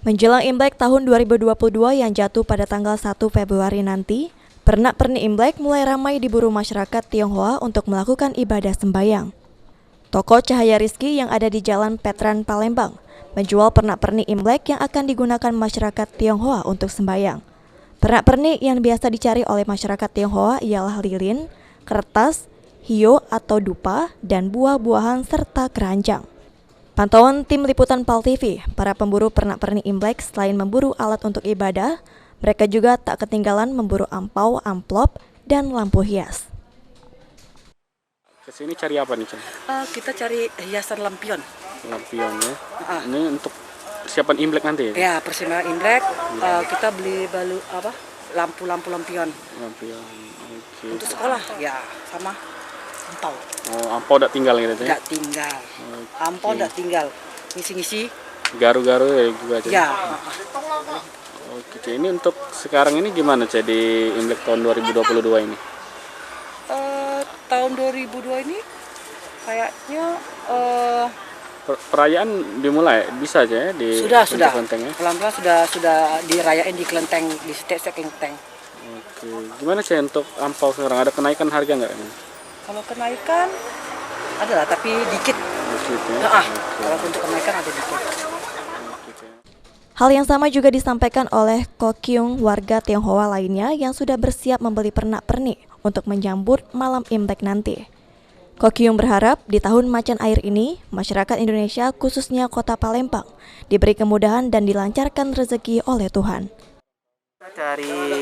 Menjelang Imlek tahun 2022 yang jatuh pada tanggal 1 Februari nanti, pernak-pernik Imlek mulai ramai diburu masyarakat Tionghoa untuk melakukan ibadah sembahyang. Toko Cahaya Rizki yang ada di Jalan Petran, Palembang, menjual pernak-pernik Imlek yang akan digunakan masyarakat Tionghoa untuk sembahyang. Pernak-pernik yang biasa dicari oleh masyarakat Tionghoa ialah lilin, kertas, hiyo atau dupa, dan buah-buahan serta keranjang. Pantauan tim liputan PAL TV, para pemburu pernak-pernik Imlek selain memburu alat untuk ibadah, mereka juga tak ketinggalan memburu ampau, amplop, dan lampu hias. Kesini cari apa nih, Cen? Kita cari hiasan lampion. Lampion ya. Ini untuk persiapan Imlek nanti ya? Ya, persiapan Imlek. Kita beli lampu-lampu lampion. Lampion. Okay. Untuk sekolah, ya sama ampau. Oh, ampau udah tinggal gitu ya? Udah tinggal. Okay. Ampau udah tinggal. Ngisi-ngisi. Garu-garu ya juga, Cen? Ya. Oke, Cen. Ini untuk sekarang ini gimana, Cen, di Imlek tahun 2022 ini? Tahun 2002 ini kayaknya perayaan dimulai bisa aja ya di sudah kelenteng ya? Pelan-pelan sudah dirayain di kelenteng, di setiap kelenteng. Oke, gimana sih untuk ampau sekarang, ada kenaikan harga nggak ini? Kalau kenaikan ada lah, tapi dikit. Dikit ya? Kalau untuk kenaikan ada dikit. Hal yang sama juga disampaikan oleh Kokyung, warga Tionghoa lainnya yang sudah bersiap membeli pernak-pernik untuk menyambut malam Imlek nanti. Kokyung berharap di tahun macan air ini, masyarakat Indonesia khususnya kota Palembang diberi kemudahan dan dilancarkan rezeki oleh Tuhan. Kita cari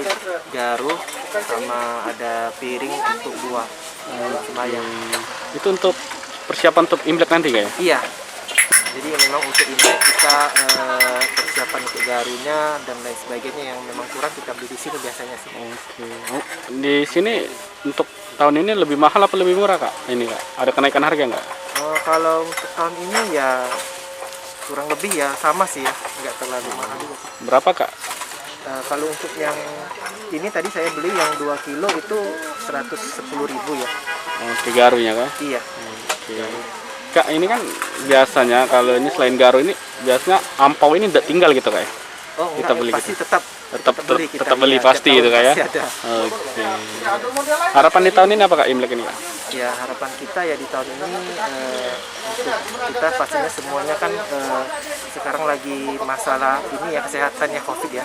garu sama ada piring untuk buah sembahyang. Itu untuk persiapan untuk Imlek nanti kayak? Iya. Jadi memang untuk Imlek kita persiapan untuk garunya dan lain sebagainya yang memang kurang kita beli di sini biasanya sih. Oke. Oh, di sini untuk tahun ini lebih mahal apa lebih murah, Kak? Ini, Kak, ada kenaikan harga nggak? Kalau untuk tahun ini ya kurang lebih ya sama sih ya, nggak terlalu mahal juga sih. Berapa, Kak? Kalau untuk yang ini tadi saya beli yang 2 kilo itu 110.000 ya. Oke, garunya, Kak? Iya. Oke. Kak, ini kan biasanya kalau ini selain garu ini biasanya ampau ini udah tinggal gitu, Kak? Oh, kita enggak, beli pasti gitu. tetap beli iya, pasti gitu, Kak, ya? ada. Oke. Harapan di tahun ini apa, Kak, Imlek ini, Kak? Ya, harapan kita ya di tahun ini untuk kita pastinya semuanya kan sekarang lagi masalah ini ya, kesehatannya COVID ya.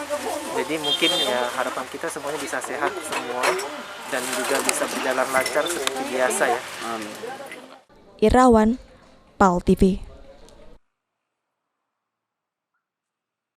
Jadi mungkin ya harapan kita semuanya bisa sehat semua dan juga bisa berjalan lancar seperti biasa ya. Irawan, PAL TV.